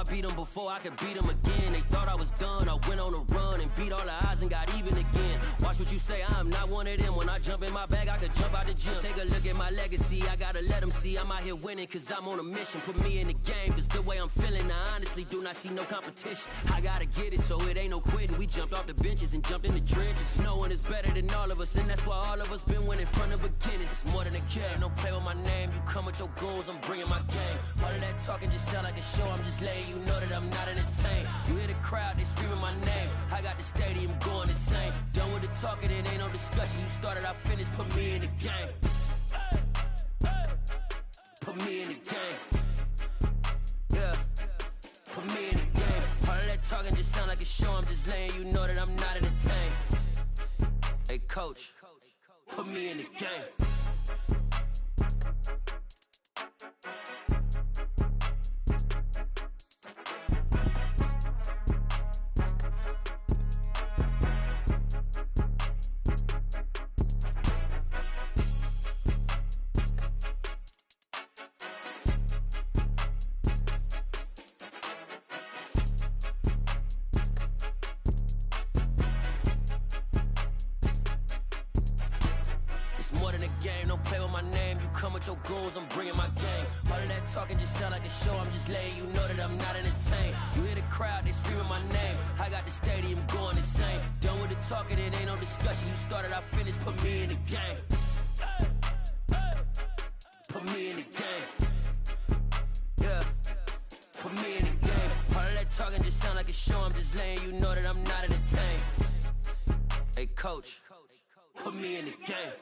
I beat them before, I could beat them again. They thought I was done, I went on a run and beat all the odds and got even again. Watch what you say, I'm not one of them. When I jump in my bag, I could jump out the gym. Take a look at my legacy, I gotta let them see I'm out here winning, cause I'm on a mission. Put me in the game, cause the way I'm feeling, I honestly do not see no competition. I gotta get it, so it ain't no quitting. We jumped off the benches and jumped in the trenches. No one is better than all of us, and that's why all of us been winning from the beginning. It's more than a game, don't play with my name. You come with your goons, I'm bringing my game. All of that talking just sound like a show, I'm just letting you know that I'm not entertained. You hear the crowd, they screaming my name. I got the stadium going insane. Done with the talking, it ain't no discussion. You started, I finished, put me in the game. Put me in the game. Yeah, put me in the game. All of that talking just sound like a show, I'm just letting you know that I'm not entertained. Hey coach, put me in the game. Your goons, I'm bringing my game. All of that talking just sound like a show, I'm just letting you know that I'm not entertained. You hear the crowd, they screaming my name. I got the stadium going insane. Done with the talking, it ain't no discussion. You started, I finished, put me in the game. Put me in the game. Yeah, put me in the game. All of that talking just sound like a show, I'm just letting you know that I'm not entertained. Hey coach, put me in the game.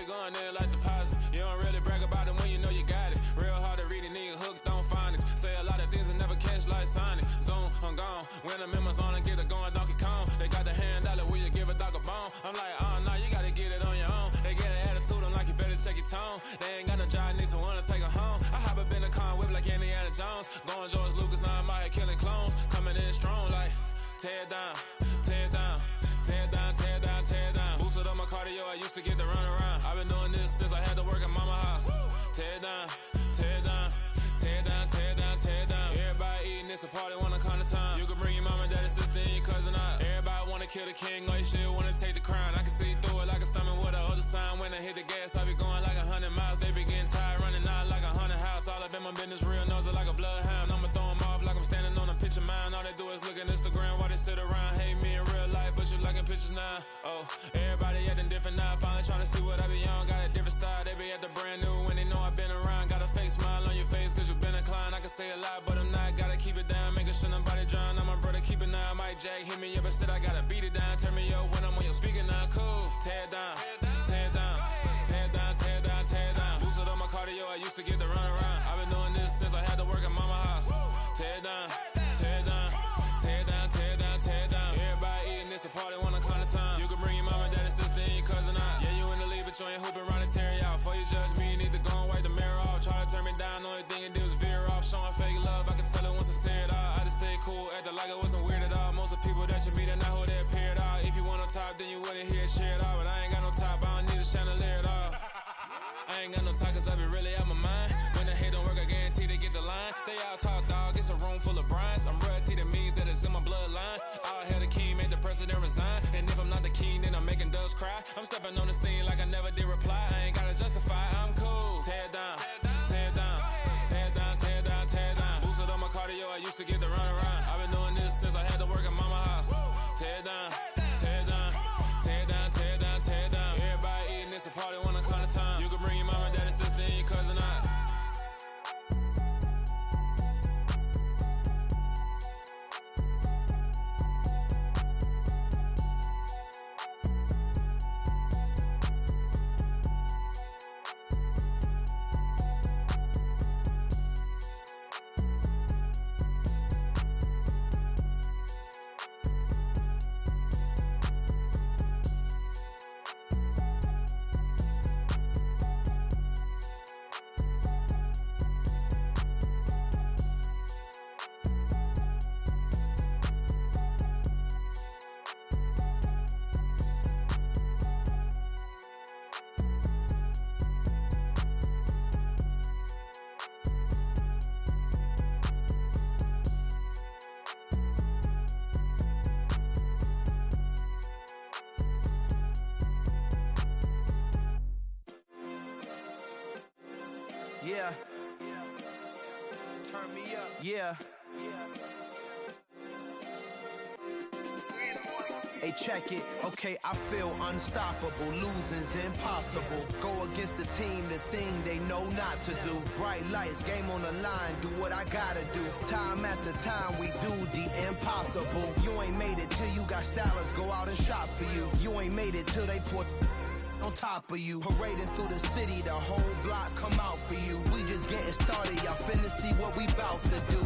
Going there like deposit. You don't really brag about it when you know you got it. Real hard to read a nigga hooked on phonics. Say a lot of things and never catch like Sonic. Zone, I'm gone. When I'm in my zone, I get it going Donkey Kong. They got the $100, will you give a dog a bone? I'm like, oh no, you gotta get it on your own. They get an attitude, I'm like, you better check your tone. They ain't got no job, need someone to take her home. I hop up in the car and whip like Indiana Jones. Going George Lucas, now I'm out here killing clones. Coming in strong like, tear down, tear down. Tear down, tear down, tear down. Boosted up my cardio, I used to get to run around. I've been doing this since I had to work at mama house. Tear down, tear down, tear down, tear down, tear down. Everybody eating, it's a party, wanna come to time. You can bring your mama, daddy, sister, and your cousin out. Everybody wanna kill the king, or you shit wanna take the crown. I can see through it like a stomach with a other sign. When I hit the gas, I be going like 100 miles. They be getting tired, running out like 100 house. All up in my business, real nose it like a bloodhound. I'ma throw them off like I'm standing on a picture mound. All they do is look at Instagram while they sit around. Hate me in real life, but you liking pictures now. Oh, everybody acting different now. Finally trying to see what I be on. Got a different style, they be at the brand new when they know I've been around. Got a fake smile on your face cause you been inclined. I can say a lot, but I'm not. Gotta keep it down, making sure nobody drown. I'm my brother, keep it now. Mike Jack hit me up and said I gotta beat it down. Turn me up when I'm on your speaker now. Cool, tear down, tear down, tear down, tear down, tear down. Boosted up my cardio, I used to get to run around. I've been doing this since I had to work at mama house. Tear down, tear down, tear down, tear down, tear down. Everybody eating, it's a party, wanna come to time. You can bring your mama, daddy, sister, and your cousin out. Yeah, you in the league, but you ain't hooping around and tear you out. Before you judge me, you need to go and wipe the mirror off. Try to turn me down, only thing it did was veer off. Showing fake love, I can tell it once I say it all. I just stay cool, acting like it wasn't weird at all. Most of the people that you meet are not who they appear at all. If you want on top, then you wouldn't hear it cheer at all. But I ain't got no top, I don't need a chandelier at all. I ain't got no time cause I be really out my mind. When the hate don't work, I guarantee they get the line. They all talk dog, it's a room full of brinds. I'm royalty, that means that it's in my bloodline. All hail the king, made the president resign. And if I'm not the king, then I'm making doves cry. I'm stepping on the scene like I never did reply. I ain't gotta justify, I'm cool. Tear down, tear down, tear down, tear down, tear down. Boosted up my cardio, I used to get to run around. I've been doing this since I had to work at mama house. Tear down, tear down, tear down, tear down, tear down. Everybody eating, it's a party, wanna come to time. You can bring your mama, daddy, sister, and your cousin out. Yeah. Turn me up. Yeah. Hey, check it. Okay, I feel unstoppable. Losing's impossible. Go against the team, the thing they know not to do. Bright lights, game on the line. Do what I gotta do. Time after time, we do the impossible. You ain't made it till you got stylists go out and shop for you. You ain't made it till they put on top of you. Parading through the city, the whole block come out for you. We just getting started, y'all finna see what we bout to do.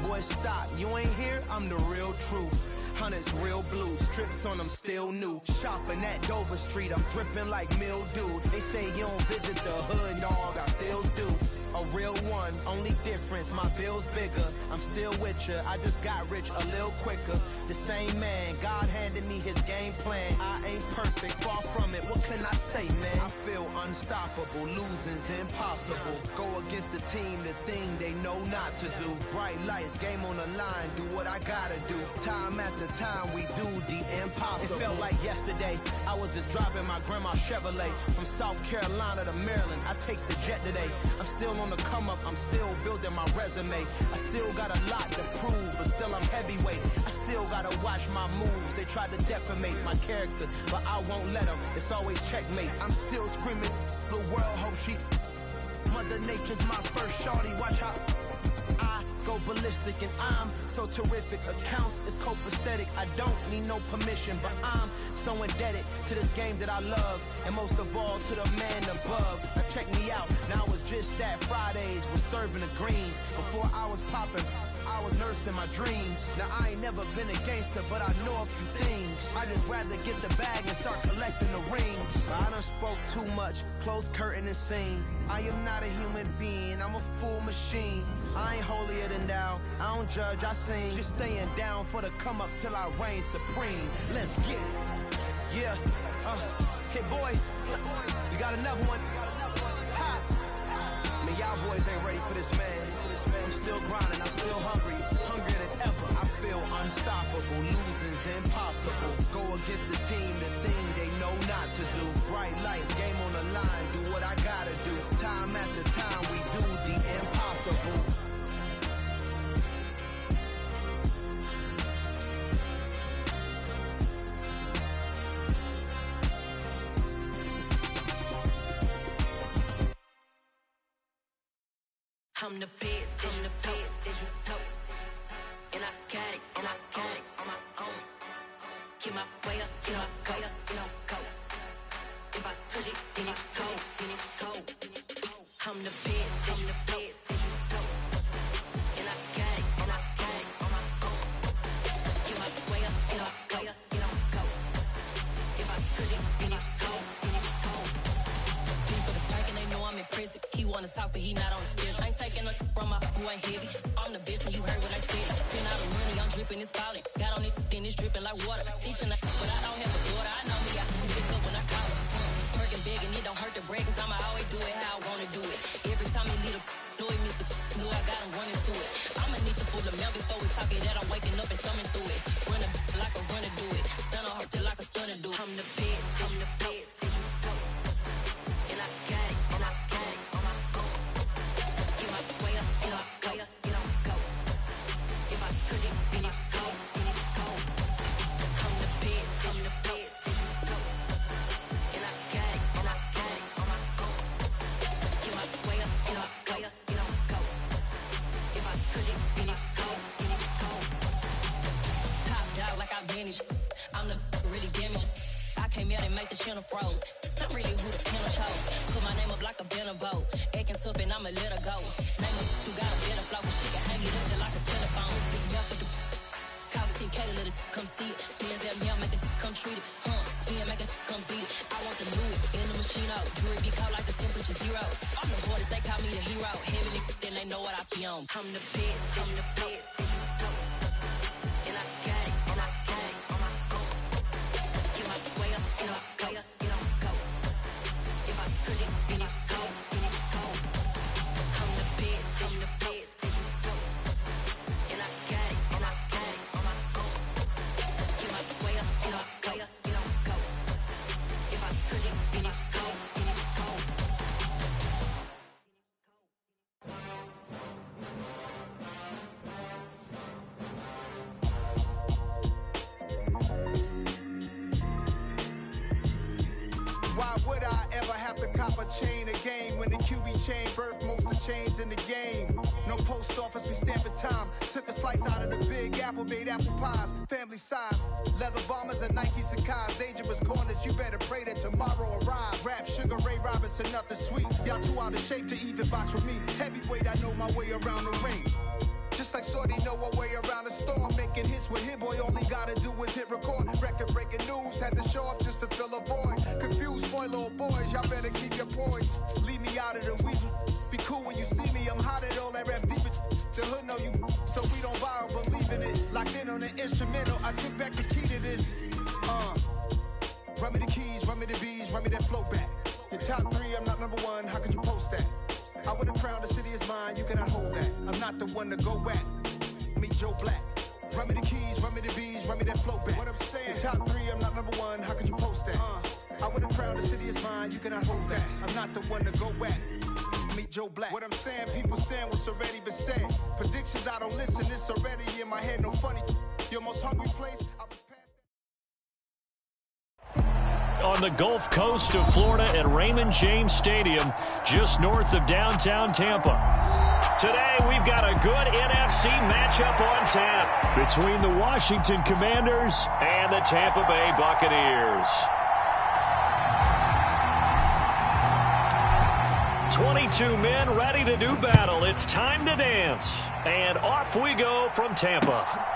Boy, stop, you ain't here, I'm the real truth. Hunters, real blue, strips on them still new. Shopping at Dover Street, I'm dripping like mildew. They say you don't visit the hood, dog, I still do. A real one, only difference, my bill's bigger. I'm still with ya, I just got rich a little quicker. The same man, God handed me his game plan. I ain't perfect, far from it, what can I say, man? I feel unstoppable, losing's impossible. Go against the team, the thing they know not to do. Bright lights, game on the line, do what I gotta do. Time after time, we do the impossible. It felt like yesterday, I was just driving my grandma's Chevrolet. From South Carolina to Maryland, I take the jet today. I'm still on the come up, I'm still building my resume. I still got a lot to prove, but still I'm heavyweight. I still gotta watch my moves. They try to defamate my character, but I won't let them. It's always checkmate. I'm still screaming, the world hope she. Mother Nature's my first shorty, watch how I go ballistic and I'm so terrific. Accounts is copacetic, I don't need no permission, but I'm so indebted to this game that I love, and most of all to the man above. Now check me out, now it's just that Fridays was serving the greens. Before I was popping, I was nursing my dreams. Now I ain't never been a gangster, but I know a few things. I just rather get the bag and start collecting the rings. I done spoke too much, close curtain and scene. I am not a human being, I'm a full machine. I ain't holier than thou, I don't judge, I sing. Just staying down for the come up till I reign supreme. Let's get it. Yeah, hit boy, we got another one. Ha. Man, y'all boys ain't ready for this, man. I'm still grinding, I'm still hungry, hungrier than ever. I feel unstoppable, losing's impossible. Go against the team, the thing they know not to do. Bright lights, game on the line, do what I gotta do. Time after time, we do the impossible. I'm the best, I'm the best, as you know. And I got it on my own. Get my way up, you know I go. If I touch it, then it's cold, I'm the best, as you know. And I got it on my own. Get my way up, you know I go. If I touch it, then it's cold, for the park and they know I'm impressive. He wanna talk, but he not on the schedule. I ain't taking no from my who ain't heavy. I'm the best and you heard what I said. Spend all the money, I'm dripping, it's falling. Got on it, then it's dripping like water. Teaching but I don't have a daughter. I know me, I can pick up when I call her. Working big and it don't hurt the break, cause I'ma always do it how I wanna do it. Every time he leave know he missed the know I got him running to it. I'ma need to pull the mail before we talk it that I'm waking up and thumbing through it. Running like a runner do it. Stun on her till like a stunner do it. I'm the best, and I got it, on my own. Get my way up, you know I go. If I touch it, then it's cold, I'm the best, and I got it, on my own. Get my way up, you know I go. If I touch it, then it's cold, Top dog like I manage, I'm the really damaged. I came out and make the channel froze. I'm really who the panel chose. Put my name up like a banner boat. Acting tough and I'ma let her go. Name her who got a better flow, but she can hang it up just like a telephone. Stick me up with the cost 10K to let it come see it. Bands at me, I'm making come treat it. Spin, making come beat it. I want the new in the machine out. Jewelry be cold like the temperature zero. I'm the hardest, they call me the hero. Heavy then they know what I be on. I'm the best, and I got it, on my own. Get my way up, you know I go. If I touch it, then it's cold, I'm the best, and I got it, on my own. Get my way up, you know I go. If I touch it, then it's cold, cop a chain of game. When the QB chain birth most of chains in the game. No post office, we stamping time. Took a slice out of the big apple, made apple pies. Family size, leather bombers and Nike Sacai's. Dangerous corners, you better pray that tomorrow arrives. Rap, Sugar Ray Robinson, nothing sweet. Y'all too out of shape to even box with me. Heavyweight, I know my way around the ring. Just like Shorty know her way around the storm. Making hits with Hit Boy, all he gotta do is hit record. Record breaking news, had to show up just to fill a void. Confused boy, little boys, y'all better keep your poise. Leave me out of the weasel. Be cool when you see me, I'm hot at all that rap deep. The hood know you, so we don't borrow, believe in it. Locked in on the instrumental, I took back the key to this. Run me the keys, run me the bees, run me that flow back. Your top 3, I'm not number 1, how could you post that? I would have crowned the city is mine, you cannot hold that. I'm not the one to go back. Meet Joe Black. Run me the keys, run me the bees, run me that flow back. What I'm saying, your top 3, I'm not number 1, how could you post that? I would have crowned the city is mine, you cannot hold that. I'm not the one to go back. Meet Joe Black. What I'm saying, people saying what's already been said. Predictions, I don't listen, it's already in my head, no funny. Your most hungry place, I was on the Gulf Coast of Florida at Raymond James Stadium, just north of downtown Tampa. Today, we've got a good NFC matchup on tap between the Washington Commanders and the Tampa Bay Buccaneers. 22 men ready to do battle. It's time to dance. And off we go from Tampa.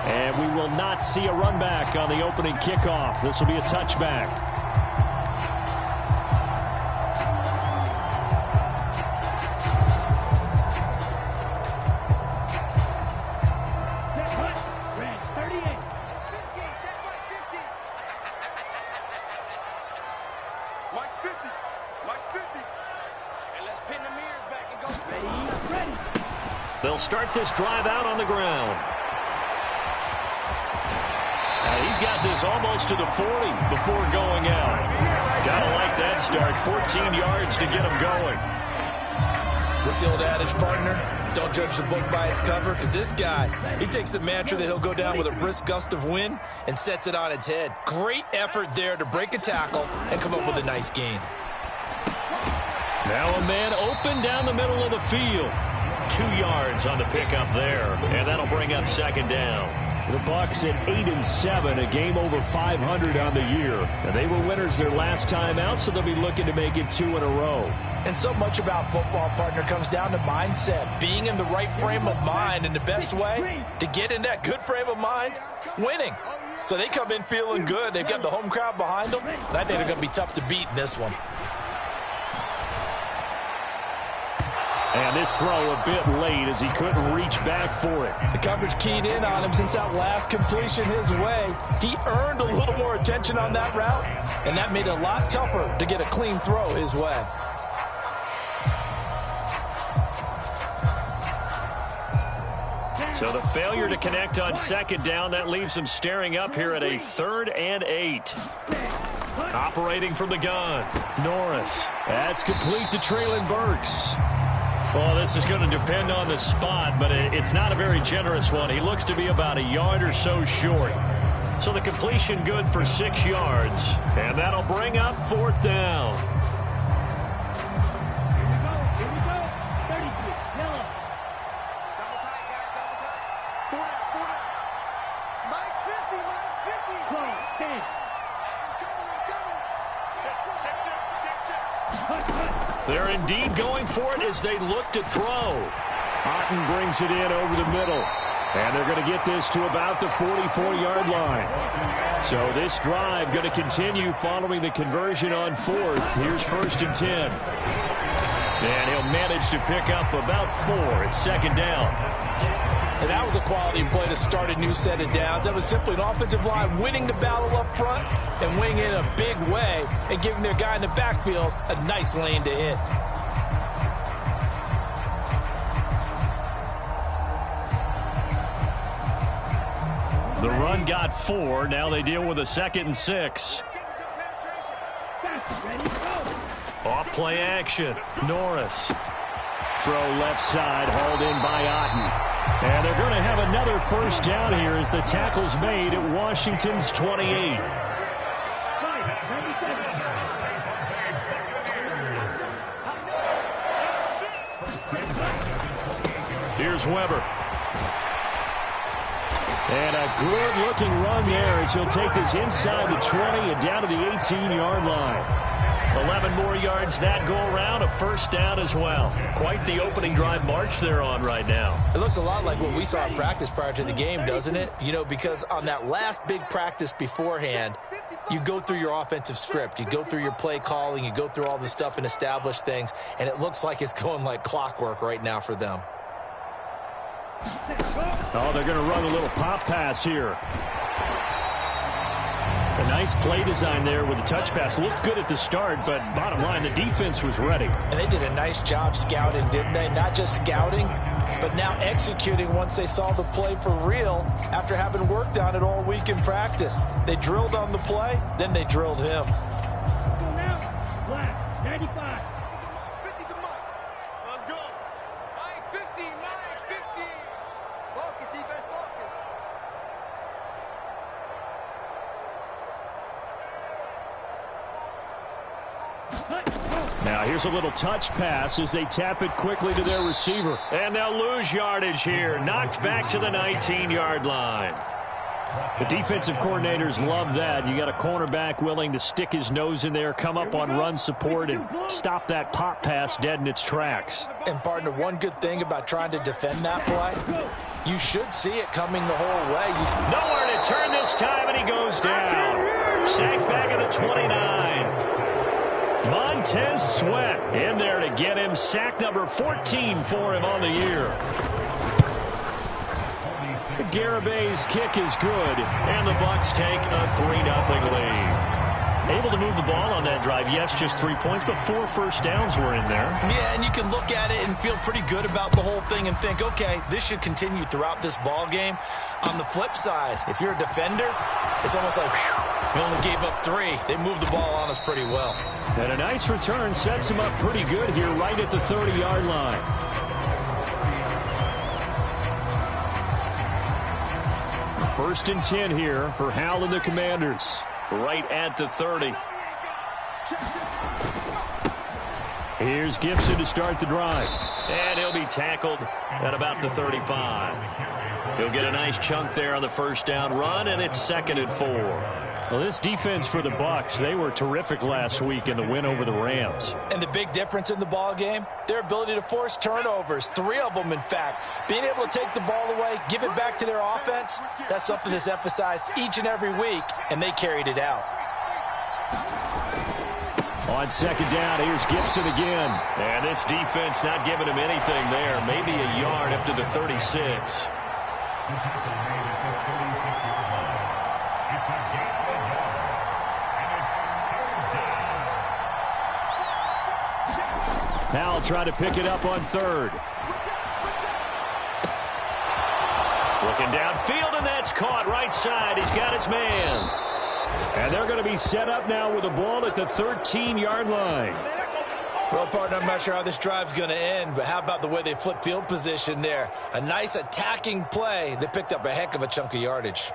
And we will not see a run back on the opening kickoff. This will be a touchback. Red, 38. 50, set by 50. Watch 50. Watch 50. And let's pin the mirrors back and go. Ready. They'll start this drive out on the ground. He's got this almost to the 40 before going out. Gotta like that start. 14 yards to get him going. What's the old adage, partner? Don't judge the book by its cover, because this guy, he takes a mantra that he'll go down with a brisk gust of wind and sets it on its head. Great effort there to break a tackle and come up with a nice gain. Now a man open down the middle of the field. 2 yards on the pickup there, and that'll bring up second down. The Bucs at 8-7, a game over 500 on the year. And they were winners their last time out, so they'll be looking to make it 2 in a row. And so much about football, partner, comes down to mindset. Being in the right frame of mind, and the best way to get in that good frame of mind, winning. So they come in feeling good. They've got the home crowd behind them. And I think they're going to be tough to beat in this one. And this throw a bit late as he couldn't reach back for it. The coverage keyed in on him since that last completion his way. He earned a little more attention on that route, and that made it a lot tougher to get a clean throw his way. So the failure to connect on second down, that leaves him staring up here at a 3rd and 8. Operating from the gun, Norris. That's complete to Traylon Burks. Well, this is going to depend on the spot, but it's not a very generous one. He looks to be about a yard or so short. So the completion good for 6 yards, and that'll bring up 4th down. Here we go. 33, yellow. Double tight, guys, double tight. 40. Mike's 50, Mike's 50. 12, 10. I'm coming. They're indeed going for it as they look to throw. Otten brings it in over the middle. And they're going to get this to about the 44-yard line. So this drive going to continue following the conversion on 4th. Here's 1st and 10. And he'll manage to pick up about 4 at second down. And that was a quality play to start a new set of downs. That was simply an offensive line winning the battle up front and winning it in a big way and giving their guy in the backfield a nice lane to hit. The run got 4. Now they deal with a 2nd and 6. Off play action. Norris. Throw left side, hauled in by Otten. And they're going to have another 1st down here as the tackle's made at Washington's 28. Here's Weber. And a good-looking run there as he'll take this inside the 20 and down to the 18-yard line. 11 more yards that go around, a first down as well. Quite the opening drive march they're on right now. It looks a lot like what we saw in practice prior to the game, doesn't it? You know, because on that last big practice beforehand, you go through your offensive script. You go through your play calling. You go through all the stuff and establish things. And it looks like it's going like clockwork right now for them. Oh, they're going to run a little pop pass here. A nice play design there with the touch pass. Looked good at the start, but bottom line, the defense was ready. And they did a nice job scouting, didn't they? Not just scouting, but now executing once they saw the play for real after having worked on it all week in practice. They drilled on the play, then they drilled him. Black, 95. 50 to Mike. Let's go. Mike 50, Mike 50. Focus, defense, focus. Now here's a little touch pass as they tap it quickly to their receiver. And they'll lose yardage here. Knocked back to the 19-yard line. The defensive coordinators love that. You got a cornerback willing to stick his nose in there, come up on run support, and stop that pop pass dead in its tracks. And, partner, one good thing about trying to defend that play, you should see it coming the whole way. Nowhere to turn this time, and he goes down. Sacked back at the 29. Montez Sweat in there to get him. Sack number 14 for him on the year. Garabay's kick is good, and the Bucs take a 3-0 lead. Able to move the ball on that drive. Yes, just 3 points, but 4 first downs were in there. Yeah, and you can look at it and feel pretty good about the whole thing and think, okay, this should continue throughout this ball game. On the flip side, if you're a defender, it's almost like, whew, we only gave up 3. They moved the ball on us pretty well. And a nice return sets him up pretty good here right at the 30-yard line. First and 10 here for Hal and the Commanders. Right at the 30. Here's Gibson to start the drive. And he'll be tackled at about the 35. He'll get a nice chunk there on the first down run, and it's 2nd and 4. Well, this defense for the Bucs, they were terrific last week in the win over the Rams. And the big difference in the ball game, their ability to force turnovers, 3 of them, in fact. Being able to take the ball away, give it back to their offense, that's something that's emphasized each and every week, and they carried it out. On 2nd down, here's Gibson again. And this defense not giving him anything there. Maybe a yard up to the 36. Now try to pick it up on 3rd. Looking downfield, and that's caught right side. He's got his man. And they're going to be set up now with the ball at the 13-yard line. Well, partner, I'm not sure how this drive's going to end, but how about the way they flip field position there? A nice attacking play. They picked up a heck of a chunk of yardage.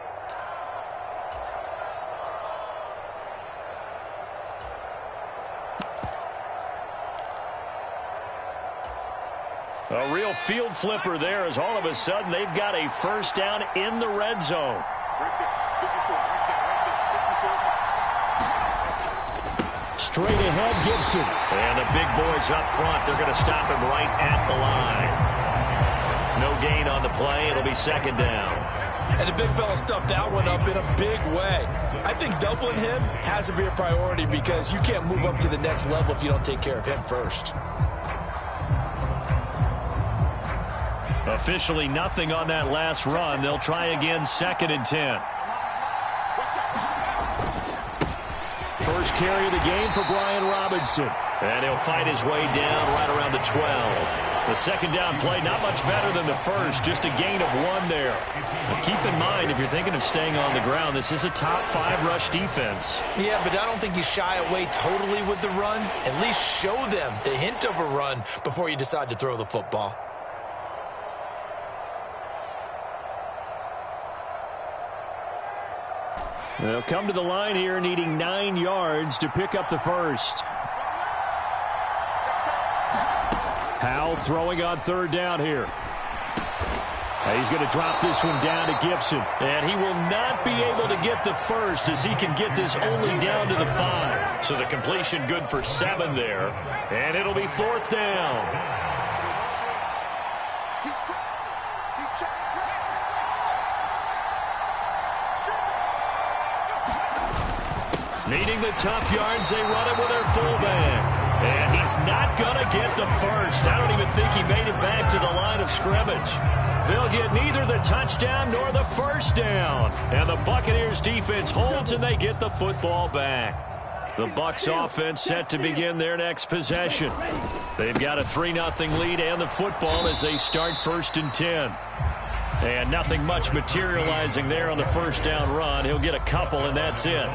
A real field flipper there as all of a sudden they've got a first down in the red zone. Straight ahead, Gibson. And the big boys up front, they're going to stop him right at the line. No gain on the play. It'll be 2nd down. And the big fella stuffed that one up in a big way. I think doubling him has to be a priority because you can't move up to the next level if you don't take care of him first. Officially nothing on that last run. They'll try again, 2nd and 10. First carry of the game for Brian Robinson. And he'll fight his way down right around the 12. The 2nd down play, not much better than the first. Just a gain of 1 there. But keep in mind, if you're thinking of staying on the ground, this is a top 5 rush defense. Yeah, but I don't think you shy away totally with the run. At least show them the hint of a run before you decide to throw the football. They'll come to the line here needing 9 yards to pick up the first. Howell throwing on 3rd down here. He's going to drop this one down to Gibson. And he will not be able to get the first as he can get this only down to the 5. So the completion good for 7 there. And it'll be 4th down. Needing the tough yards, they run it with their fullback. And he's not going to get the first. I don't even think he made it back to the line of scrimmage. They'll get neither the touchdown nor the first down. And the Buccaneers defense holds and they get the football back. The Bucs offense set to begin their next possession. They've got a 3-0 lead and the football as they start 1st and 10. And nothing much materializing there on the first down run. He'll get a couple and that's it.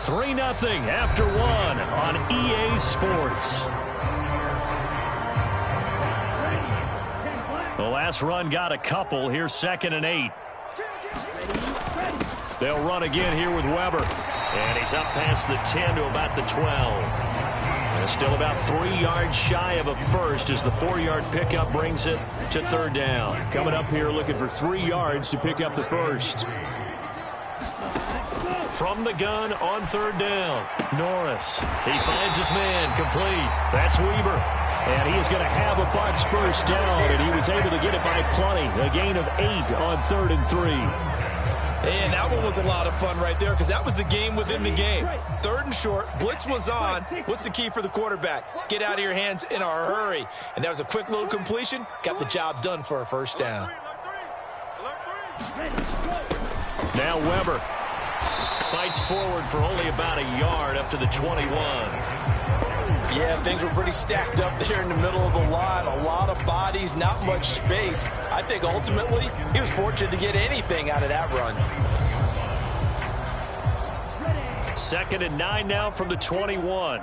3-0 after 1 on EA Sports. The last run got a couple. Here's 2nd and 8. They'll run again here with Weber. And he's up past the 10 to about the 12. And still about 3 yards shy of a first as the 4-yard pickup brings it to 3rd down. Coming up here looking for 3 yards to pick up the first. From the gun on 3rd down, Norris. He finds his man, complete. That's Weber. And he is going to have a Bucs first down, and he was able to get it by plenty. A gain of 8 on 3rd and 3. And that one was a lot of fun right there because that was the game within the game. 3rd and short, blitz was on. What's the key for the quarterback? Get out of your hands in a hurry. And that was a quick little completion. Got the job done for a first down. Now Weber fights forward for only about a yard up to the 21. Yeah, things were pretty stacked up there in the middle of the line. A lot of bodies, not much space. I think ultimately he was fortunate to get anything out of that run. 2nd and 9 now from the 21.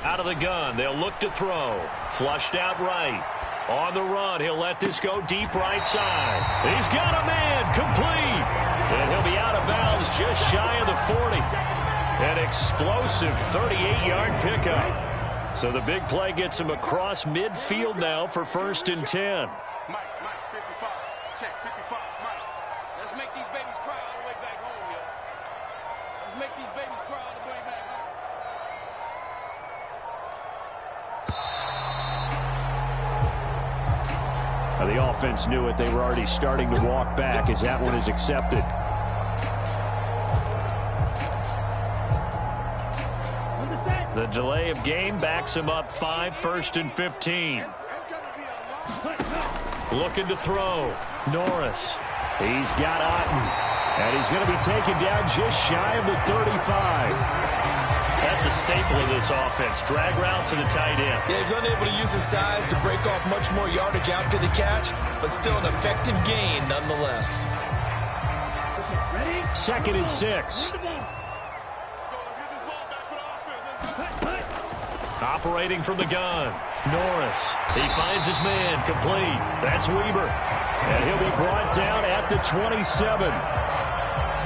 Out of the gun, they'll look to throw. Flushed out right. On the run, he'll let this go deep right side. He's got a man, complete. And he'll be out of bounds just shy of the 40. An explosive 38-yard pickup. So the big play gets him across midfield now for 1st and 10. Mike, 55. Check, 55, Mike. Let's make these babies cry all the way back home, yo. Let's make these babies cry all the way back home. The offense knew it. They were already starting to walk back as that one is accepted. The delay of game backs him up 5, 1st and 15. Looking to throw. Norris. He's got Otten. And he's going to be taken down just shy of the 35. That's a staple of this offense. Drag route to the tight end. Yeah, he's unable to use his size to break off much more yardage after the catch, but still an effective gain nonetheless. 2nd and 6. Operating from the gun. Norris. He finds his man, complete. That's Weber. And he'll be brought down at the 27.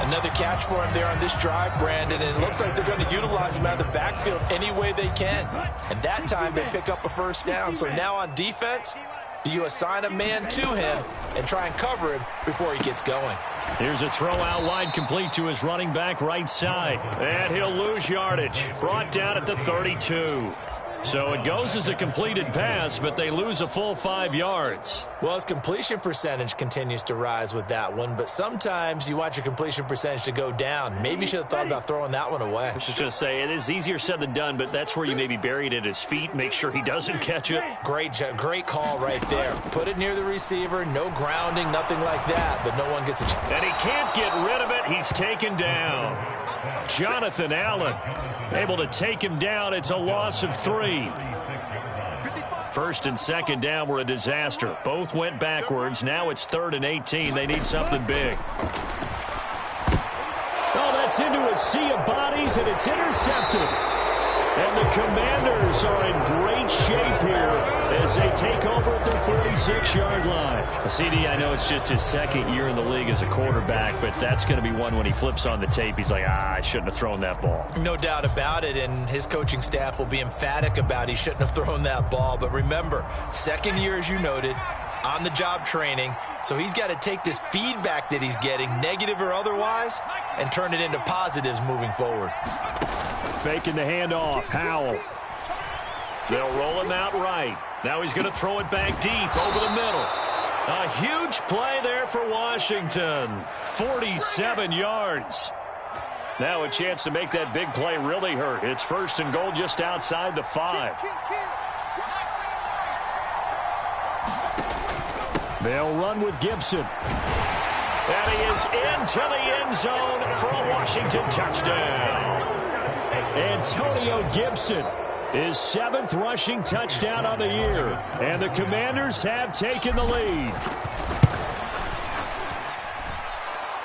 Another catch for him there on this drive, Brandon, and it looks like they're going to utilize him out of the backfield any way they can. And that time they pick up a first down. So now on defense, do you assign a man to him and try and cover him before he gets going? Here's a throw out wide, complete to his running back right side. And he'll lose yardage. Brought down at the 32. So it goes as a completed pass, but they lose a full 5 yards. Well, his completion percentage continues to rise with that one, but sometimes you want your completion percentage to go down. Maybe you should have thought about throwing that one away. I was just going to say, it is easier said than done, but that's where you maybe bury it at his feet, make sure he doesn't catch it. Great call right there. Put it near the receiver, no grounding, nothing like that, but no one gets a chance. And he can't get rid of it. He's taken down. Jonathan Allen able to take him down. It's a loss of 3. 1st and 2nd down were a disaster. Both went backwards. Now it's 3rd and 18. They need something big. Oh, that's into a sea of bodies, and it's intercepted. And the Commanders are in great shape here as they take over at their 46-yard line. CD, I know it's just his second year in the league as a quarterback, but that's going to be one when he flips on the tape. He's like, I shouldn't have thrown that ball. No doubt about it, and his coaching staff will be emphatic about he shouldn't have thrown that ball. But remember, second year, as you noted, on-the-job training, so he's got to take this feedback that he's getting, negative or otherwise, and turn it into positives moving forward. Faking the handoff, Howell. They'll roll him out right. Now he's going to throw it back deep over the middle. A huge play there for Washington. 47 yards. Now a chance to make that big play really hurt. It's 1st and goal just outside the 5. They'll run with Gibson. And he is into the end zone for a Washington touchdown. Antonio Gibson, his 7th rushing touchdown on the year. And the Commanders have taken the lead.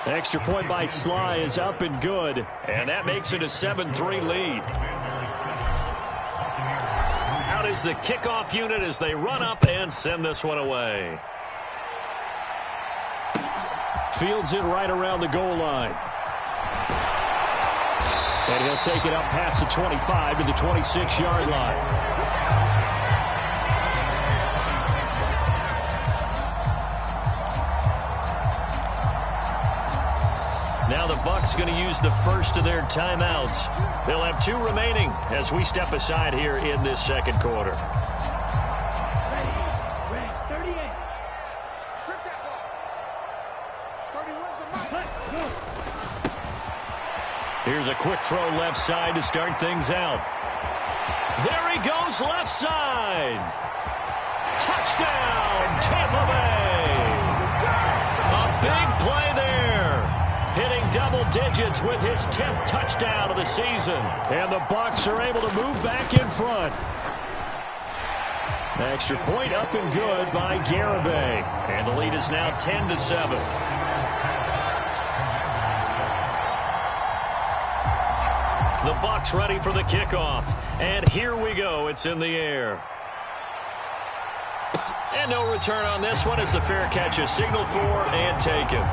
Extra point by Sly is up and good. And that makes it a 7-3 lead. Out is the kickoff unit as they run up and send this one away. Fields it right around the goal line. And he'll take it up past the 25 to the 26-yard line. Now the Bucs going to use the first of their timeouts. They'll have 2 remaining as we step aside here in this second quarter. Ready. 38. Strip that ball. 31's the mark. Here's a quick throw left side to start things out. There he goes left side. Touchdown, Tampa Bay. A big play there. Hitting double digits with his 10th touchdown of the season. And the Bucs are able to move back in front. Extra point up and good by Garibay. And the lead is now 10-7. The Bucs ready for the kickoff. And here we go. It's in the air. And no return on this one as the fair catch is signaled for and taken.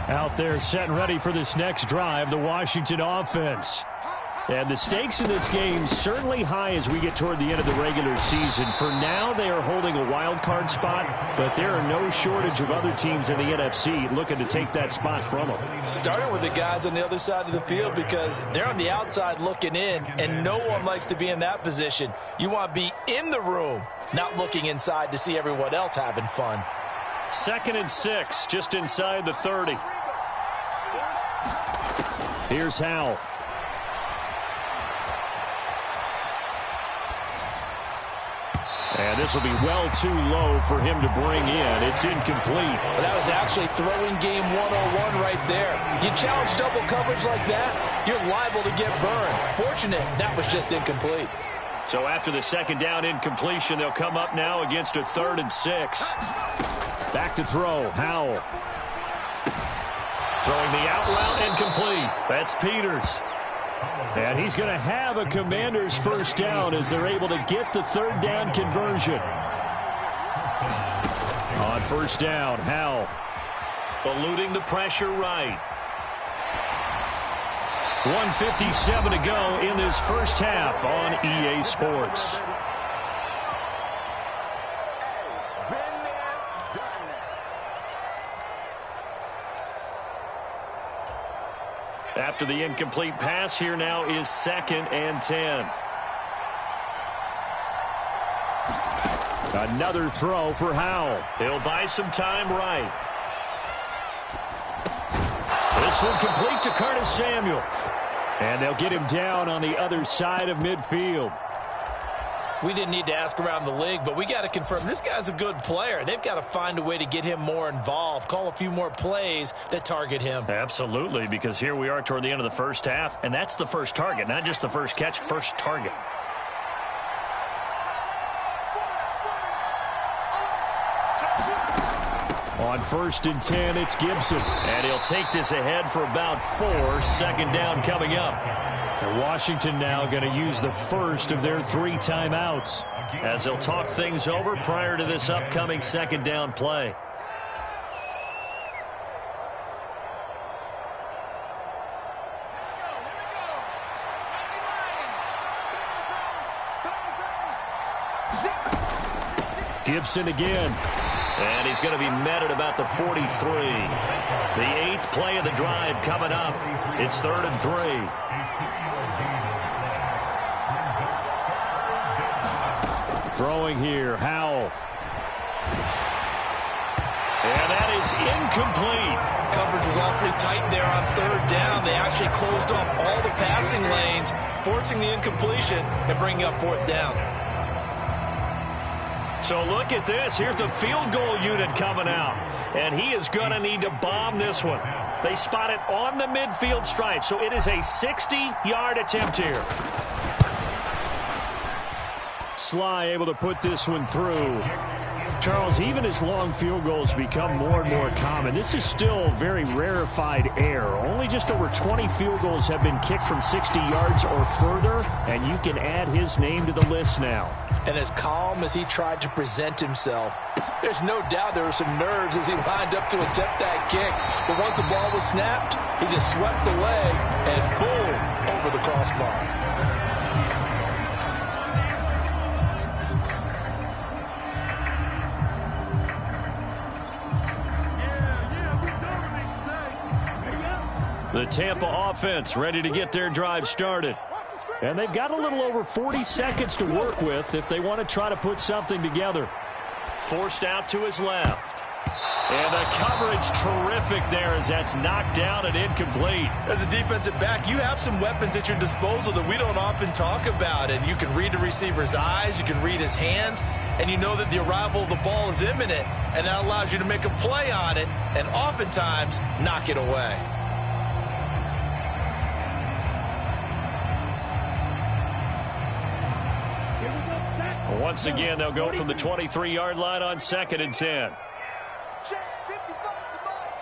Out there set and ready for this next drive, the Washington offense. And the stakes in this game certainly high as we get toward the end of the regular season. For now, they are holding a wild card spot, but there are no shortage of other teams in the NFC looking to take that spot from them. Starting with the guys on the other side of the field because they're on the outside looking in, and no one likes to be in that position. You want to be in the room, not looking inside to see everyone else having fun. 2nd and 6, just inside the 30. Here's Howell. And this will be well too low for him to bring in. It's incomplete. Well, that was actually throwing game 101 right there. You challenge double coverage like that, you're liable to get burned. Fortunate, that was just incomplete. So after the 2nd down incompletion, they'll come up now against a 3rd and 6. Back to throw, Howell. Throwing the out route incomplete. That's Peters. And he's going to have a Commanders first down as they're able to get the 3rd down conversion. On 1st down, Howell. Eluding the pressure right. 1:57 to go in this first half on EA Sports. After the incomplete pass, here now is 2nd and 10. Another throw for Howell. He'll buy some time right. This one complete to Curtis Samuel. And they'll get him down on the other side of midfield. We didn't need to ask around the league, but we got to confirm this guy's a good player. They've got to find a way to get him more involved, call a few more plays that target him. Absolutely, because here we are toward the end of the first half, and that's the first target, not just the first catch, first target. On 1st and 10, it's Gibson. And he'll take this ahead for about 4. 2nd down coming up. And Washington now going to use the first of their 3 timeouts, as they'll talk things over prior to this upcoming 2nd down play. Gibson again. And he's going to be met at about the 43. The 8th play of the drive coming up. It's 3rd and 3. Throwing here, Howell. And that is incomplete. Coverage was awfully tight there on 3rd down. They actually closed off all the passing lanes, forcing the incompletion and bringing up 4th down. So look at this. Here's the field goal unit coming out. And he is going to need to bomb this one. They spot it on the midfield stripe. So it is a 60-yard attempt here. Sly able to put this one through. Charles, even as long field goals become more and more common, this is still very rarefied air. Only just over 20 field goals have been kicked from 60 yards or further, and you can add his name to the list now. And as calm as he tried to present himself, there's no doubt there were some nerves as he lined up to attempt that kick. But once the ball was snapped, he just swept the leg and boom, over the crossbar. The Tampa offense ready to get their drive started. And they've got a little over 40 seconds to work with if they want to try to put something together. Forced out to his left. And the coverage terrific there as that's knocked down and incomplete. As a defensive back, you have some weapons at your disposal that we don't often talk about. And you can read the receiver's eyes, you can read his hands, and you know that the arrival of the ball is imminent. And that allows you to make a play on it and oftentimes knock it away. Once again, they'll go from the 23-yard line on 2nd and 10. Check 55 to Mike.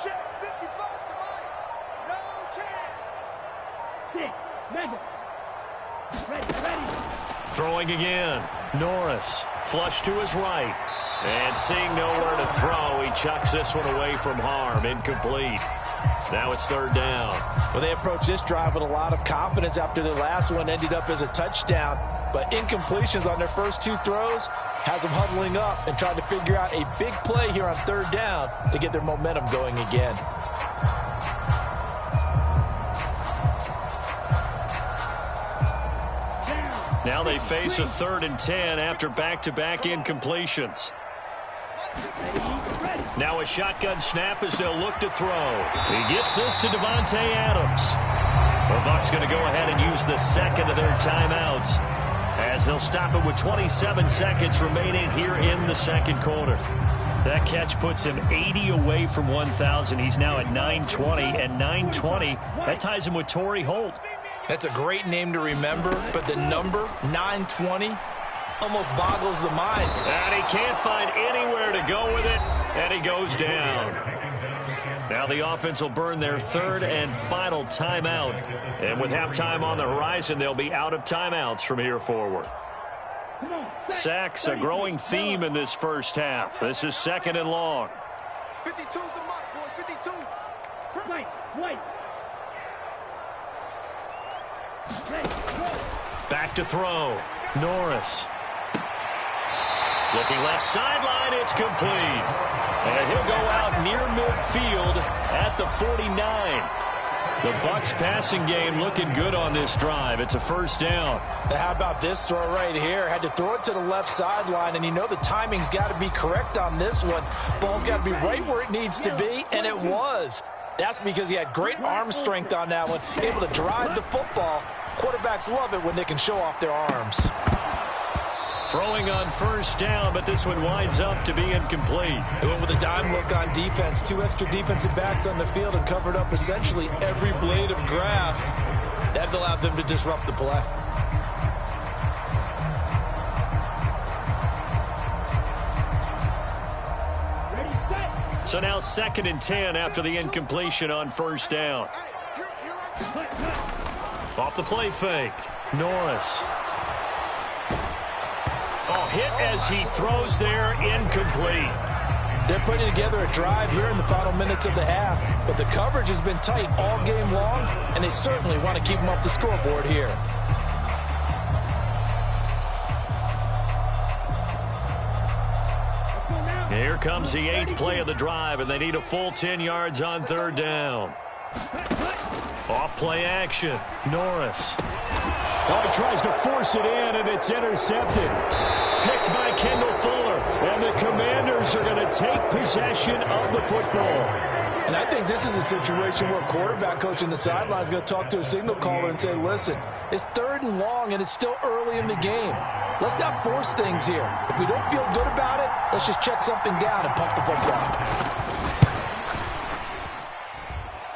Check 55 to Mike. No chance. Ready. Throwing again. Norris. Flush to his right. And seeing nowhere to throw, he chucks this one away from harm. Incomplete. Now it's 3rd down. Well, they approached this drive with a lot of confidence after their last one ended up as a touchdown. But incompletions on their first 2 throws has them huddling up and trying to figure out a big play here on 3rd down to get their momentum going again. Now they face a 3rd and 10 after back-to-back incompletions. Now a shotgun snap as they'll look to throw. He gets this to Devontae Adams. The Bucs going to go ahead and use the 2nd of their timeouts as they'll stop it with 27 seconds remaining here in the 2nd quarter. That catch puts him 80 away from 1,000. He's now at 920, and 920, that ties him with Torrey Holt. That's a great name to remember, but the number, 920, almost boggles the mind. And he can't find anywhere to go with it, and he goes down. Now the offense will burn their 3rd and final timeout. And with halftime on the horizon, they'll be out of timeouts from here forward. Sacks, a growing theme in this first half. This is 2nd and long. 52's the mark, boys. 52. Wait. Back to throw. Norris. Looking left sideline, it's complete. And he'll go out near midfield at the 49. The Bucs passing game looking good on this drive. It's a 1st down. Now how about this throw right here? Had to throw it to the left sideline, and you know the timing's got to be correct on this one. Ball's got to be right where it needs to be, and it was. That's because he had great arm strength on that one, able to drive the football. Quarterbacks love it when they can show off their arms. Throwing on 1st down, but this one winds up to be incomplete. They went with a dime look on defense. 2 extra defensive backs on the field and covered up essentially every blade of grass. That allowed them to disrupt the play. Ready, set. So now 2nd and 10 after the incompletion on first down. Off the play fake. Norris. Oh, hit as he throws there, incomplete. They're putting together a drive here in the final minutes of the half, but the coverage has been tight all game long, and they certainly want to keep them off the scoreboard here. Here comes the 8th play of the drive, and they need a full 10 yards on 3rd down. Off play action. Norris. Oh, he tries to force it in, and it's intercepted. Picked by Kendall Fuller. And the Commanders are going to take possession of the football. And I think this is a situation where a quarterback coach in the sideline is going to talk to a signal caller and say, listen, it's 3rd and long, and it's still early in the game. Let's not force things here. If we don't feel good about it, let's just check something down and punt the football.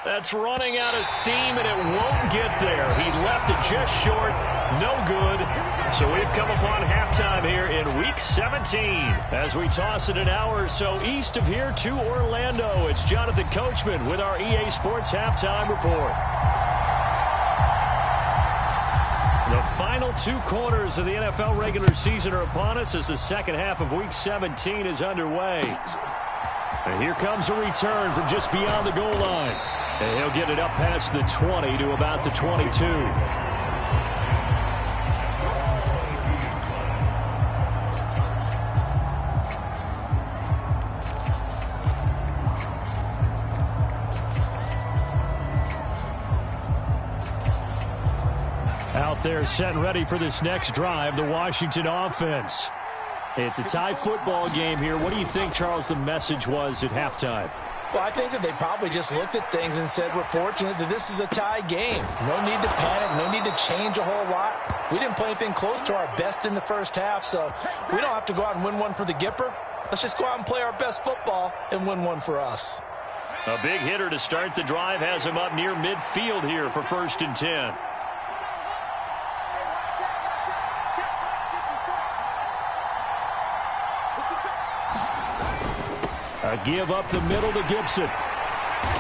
That's running out of steam, and it won't get there. He left it just short. No good. So we've come upon halftime here in Week 17. As we toss it an hour or so east of here to Orlando, it's Jonathan Coachman with our EA Sports Halftime Report. The final 2 quarters of the NFL regular season are upon us as the second half of Week 17 is underway. And here comes a return from just beyond the goal line. And he'll get it up past the 20 to about the 22. Out there set and ready for this next drive, the Washington offense. It's a tie football game here. What do you think, Charles, the message was at halftime? Well, I think that they probably just looked at things and said, we're fortunate that this is a tie game. No need to panic, no need to change a whole lot. We didn't play anything close to our best in the first half, so we don't have to go out and win one for the Gipper. Let's just go out and play our best football and win one for us. A big hitter to start the drive has him up near midfield here for 1st and 10. A give up the middle to Gibson.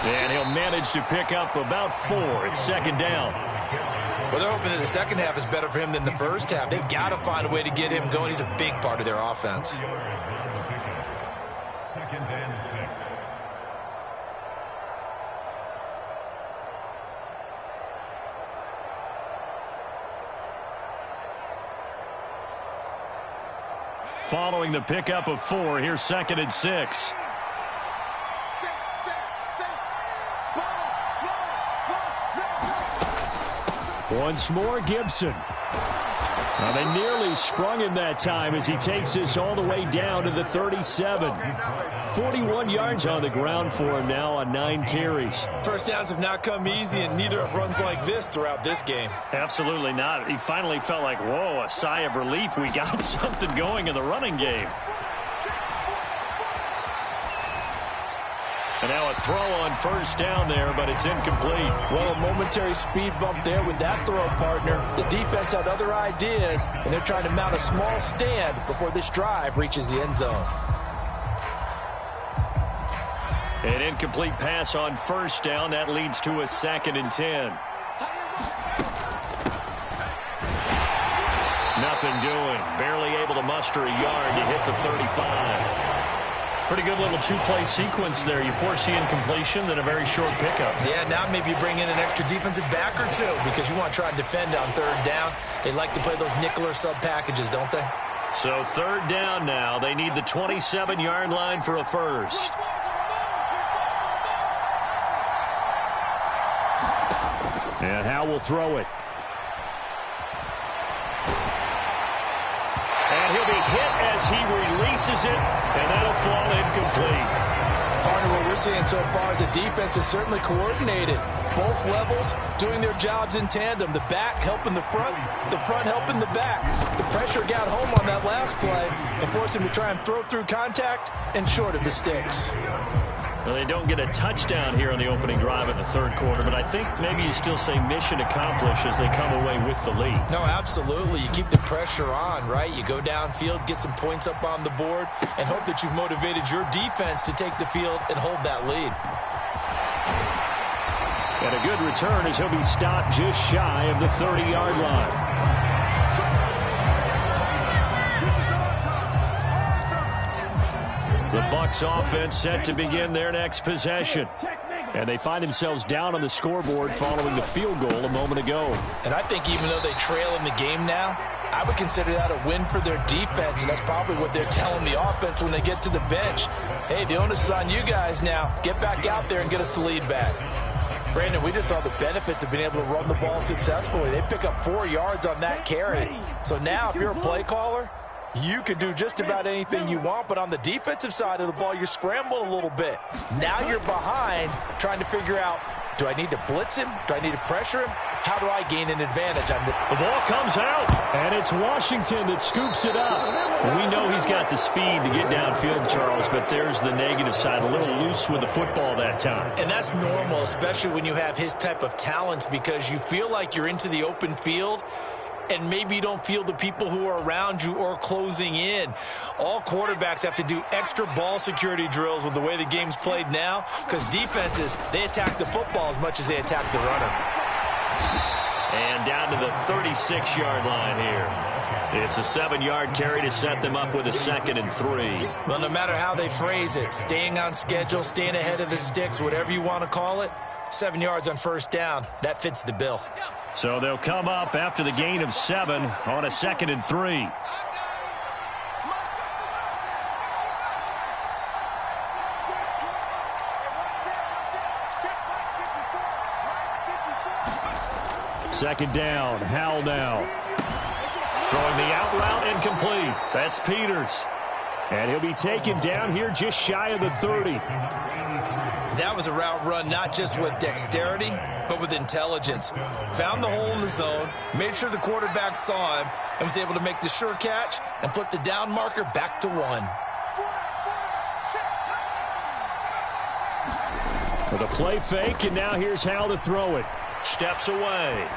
And he'll manage to pick up about 4. It's 2nd down. Well, they're hoping that the second half is better for him than the first half. They've got to find a way to get him going. He's a big part of their offense. Following the pickup of 4, here's 2nd and 6. Once more, Gibson. Now, they nearly sprung him that time as he takes this all the way down to the 37. 41 yards on the ground for him now on 9 carries. First downs have not come easy, and neither have runs like this throughout this game. Absolutely not. He finally felt like, whoa, a sigh of relief. We got something going in the running game. And now a throw on 1st down there, but it's incomplete. Well, a momentary speed bump there with that throw, partner. The defense had other ideas, and they're trying to mount a small stand before this drive reaches the end zone. An incomplete pass on 1st down. That leads to a 2nd and 10. Nothing doing. Barely able to muster a yard to hit the 35. Pretty good little 2-play sequence there. You force the incompletion, then a very short pickup. Yeah, now maybe you bring in an extra defensive back or 2 because you want to try and defend on 3rd down. They like to play those nickel or sub packages, don't they? So 3rd down now. They need the 27-yard line for a first. And Howe will throw it. And he'll be hit as he releases it, and that'll fall incomplete. Partner, what we're seeing so far is the defense is certainly coordinated. Both levels doing their jobs in tandem. The back helping the front helping the back. The pressure got home on that last play and forced him to try and throw through contact and short of the sticks. Well, they don't get a touchdown here on the opening drive of the third quarter, but I think maybe you still say mission accomplished as they come away with the lead. No, absolutely. You keep the pressure on, right? You go downfield, get some points up on the board, and hope that you've motivated your defense to take the field and hold that lead. And a good return as he'll be stopped just shy of the 30-yard line. The Bucs offense set to begin their next possession. And they find themselves down on the scoreboard following the field goal a moment ago. And I think even though they trail in the game now, I would consider that a win for their defense, and that's probably what they're telling the offense when they get to the bench. Hey, the onus is on you guys now. Get back out there and get us the lead back. Brandon, we just saw the benefits of being able to run the ball successfully. They pick up 4 yards on that carry. So now if you're a play caller, you can do just about anything you want, but on the defensive side of the ball, you're scrambling a little bit. Now you're behind trying to figure out, do I need to blitz him? Do I need to pressure him? How do I gain an advantage on this? The ball comes out, and it's Washington that scoops it up. We know he's got the speed to get downfield, Charles, but there's the negative side, a little loose with the football that time. And that's normal, especially when you have his type of talents, because you feel like you're into the open field, and maybe you don't feel the people who are around you or closing in. All quarterbacks have to do extra ball security drills with the way the game's played now, because defenses, they attack the football as much as they attack the runner. And down to the 36-yard line here. It's a 7-yard carry to set them up with a 2nd and 3. Well, no matter how they phrase it, staying on schedule, staying ahead of the sticks, whatever you want to call it, 7 yards on first down, that fits the bill. So they'll come up after the gain of 7 on a 2nd and 3. Second down, Howell now. Throwing the out route incomplete. That's Peters. And he'll be taken down here just shy of the 30. That was a route run not just with dexterity, but with intelligence. Found the hole in the zone, made sure the quarterback saw him, and was able to make the sure catch and flip the down marker back to 1. With a play fake, and now here's Howell to throw it. Steps away.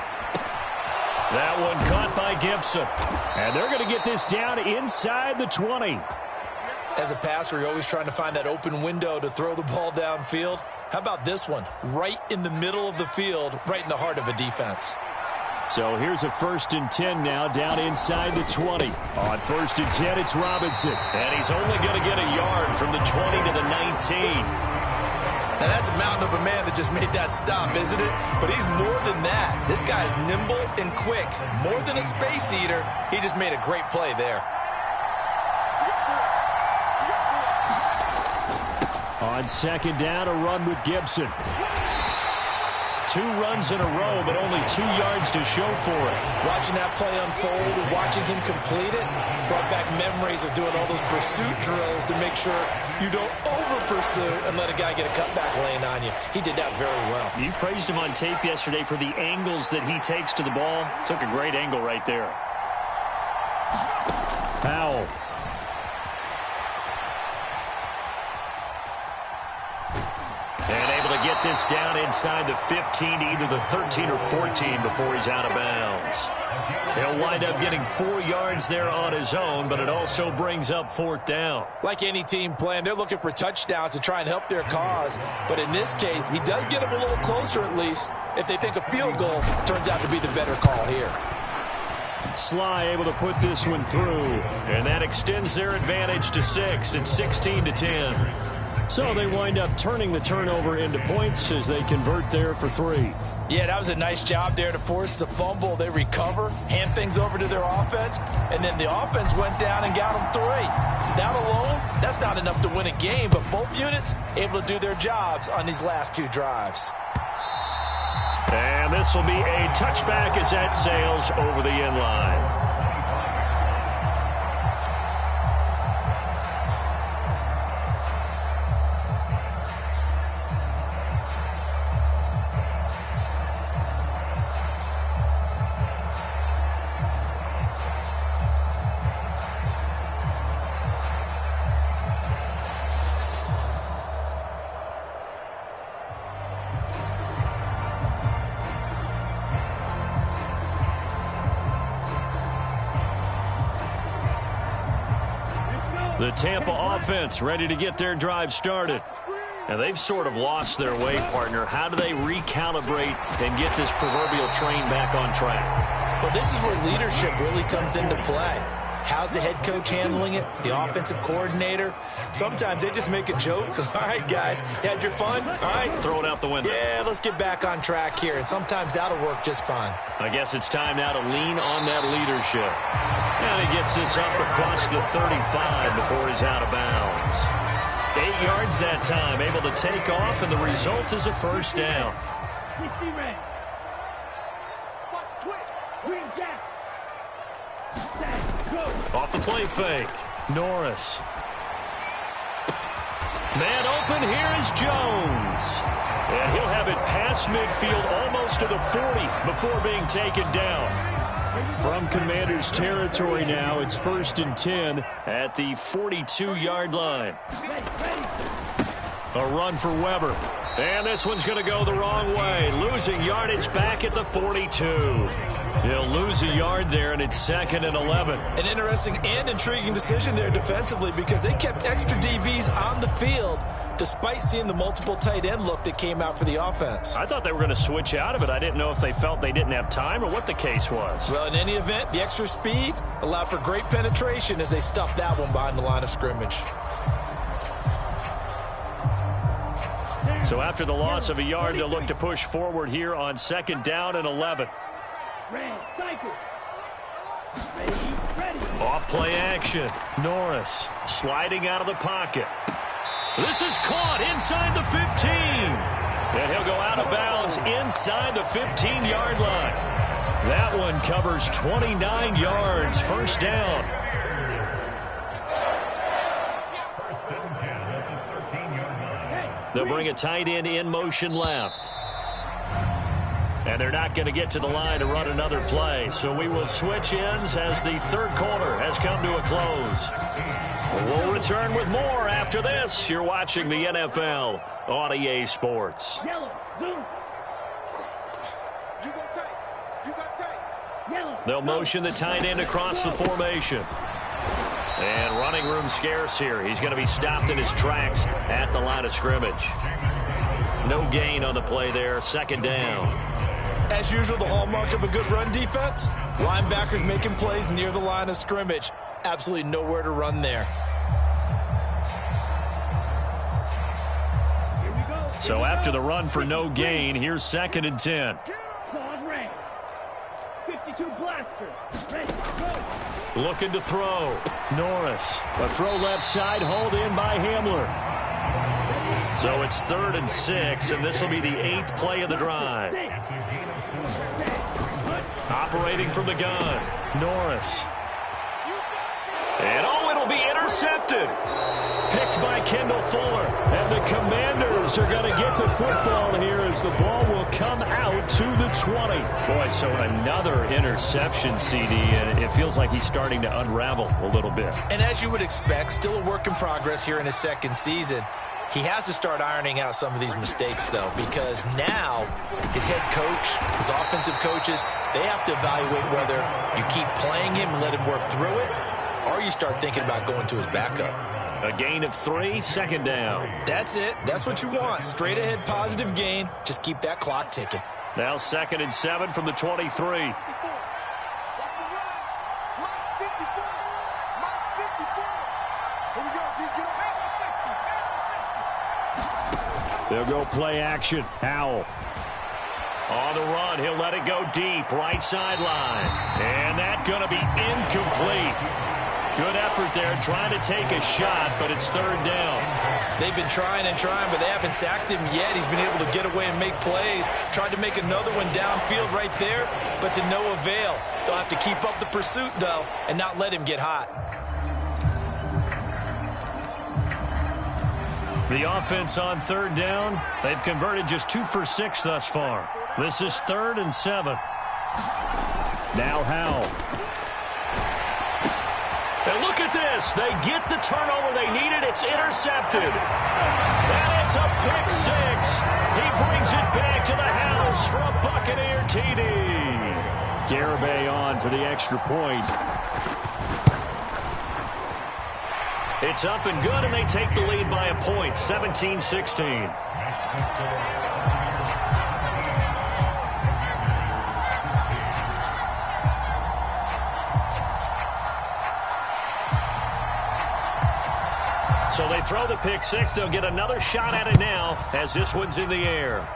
That one caught by Gibson. And they're going to get this down inside the 20. As a passer, you're always trying to find that open window to throw the ball downfield. How about this one? Right in the middle of the field, right in the heart of a defense. So here's a 1st and 10 now, down inside the 20. On 1st and 10, it's Robinson. And he's only going to get a yard from the 20 to the 19. Now, that's a mountain of a man that just made that stop, isn't it? But he's more than that. This guy's nimble and quick. More than a space eater, he just made a great play there. On 2nd down, a run with Gibson. 2 runs in a row, but only 2 yards to show for it. Watching that play unfold and watching him complete it brought back memories of doing all those pursuit drills to make sure you don't over-pursue and let a guy get a cutback lane on you. He did that very well. You praised him on tape yesterday for the angles that he takes to the ball. Took a great angle right there. Howell. And able to get this down inside the 15 to either the 13 or 14 before he's out of bounds. He'll wind up getting 4 yards there on his own, but it also brings up 4th down. Like any team playing, they're looking for touchdowns to try and help their cause. But in this case, he does get them a little closer at least if they think a field goal turns out to be the better call here. Sly able to put this one through. And that extends their advantage to 6. It's 16 to 10. So they wind up turning the turnover into points as they convert there for 3. Yeah, that was a nice job there to force the fumble. They recover, hand things over to their offense, and then the offense went down and got them 3. That alone, that's not enough to win a game, but both units able to do their jobs on these last 2 drives. And this will be a touchback as that sails over the end line. The Tampa offense ready to get their drive started. And they've sort of lost their way, partner. How do they recalibrate and get this proverbial train back on track? Well, this is where leadership really comes into play. How's the head coach handling it? The offensive coordinator? Sometimes they just make a joke. All right, guys, you had your fun? All right. Throw it out the window. Yeah, let's get back on track here. And sometimes that'll work just fine. I guess it's time now to lean on that leadership. And he gets this up across the 35 before he's out of bounds. 8 yards that time, able to take off, and the result is a first down. Off the play fake, Norris. Man open, here is Jones. And he'll have it past midfield, almost to the 40 before being taken down. From Commanders territory now, it's 1st and 10 at the 42-yard line. A run for Weber. And this one's going to go the wrong way. Losing yardage back at the 42. He'll lose a yard there, and it's 2nd and 11. An interesting and intriguing decision there defensively because they kept extra DBs on the field despite seeing the multiple tight end look that came out for the offense. I thought they were going to switch out of it. I didn't know if they felt they didn't have time or what the case was. Well, in any event, the extra speed allowed for great penetration as they stuffed that one behind the line of scrimmage. So after the loss of a yard, they'll look to push forward here on 2nd down and 11. Off play action. Norris sliding out of the pocket. This is caught inside the 15. And he'll go out of bounds inside the 15-yard line. That one covers 29 yards. First down. They'll bring a tight end in motion left. And they're not going to get to the line to run another play. So we will switch ends as the third quarter has come to a close. We'll return with more after this. You're watching the NFL on EA Sports. They'll motion the tight end across the formation. And running room scarce here. He's going to be stopped in his tracks at the line of scrimmage. No gain on the play there. 2nd down. As usual, the hallmark of a good run defense, linebackers making plays near the line of scrimmage. Absolutely nowhere to run there. So after the run for no gain, here's 2nd and 10. 52 blaster. Looking to throw. Norris. A throw left side, hauled in by Hamler. So it's 3rd and 6, and this will be the 8th play of the drive. Operating from the gun. Norris. And it'll be intercepted. Picked by Kendall Fuller. And the Commanders are going to get the football here as the ball will come out to the 20. Boy, so another interception, CD, and it feels like he's starting to unravel a little bit. And as you would expect, still a work in progress here in his 2nd season. He has to start ironing out some of these mistakes, though, because now his head coach, his offensive coaches, they have to evaluate whether you keep playing him and let him work through it, or you start thinking about going to his backup. A gain of 3, 2nd down. That's it. That's what you want. Straight ahead positive gain. Just keep that clock ticking. Now 2nd and 7 from the 23. They'll go play action. Howell. On the run, he'll let it go deep, right sideline. And that's going to be incomplete. Good effort there, trying to take a shot, but it's 3rd down. They've been trying and trying, but they haven't sacked him yet. He's been able to get away and make plays. Tried to make another one downfield right there, but to no avail. They'll have to keep up the pursuit, though, and not let him get hot. The offense on 3rd down, they've converted just 2 for 6 thus far. This is 3rd and 7. Now Howell. And look at this. They get the turnover they needed. It's intercepted. And it's a pick 6. He brings it back to the house for a Buccaneer TD. Garibay on for the extra point. It's up and good, and they take the lead by a point, 17-16. So they throw the pick six. They'll get another shot at it now as this one's in the air.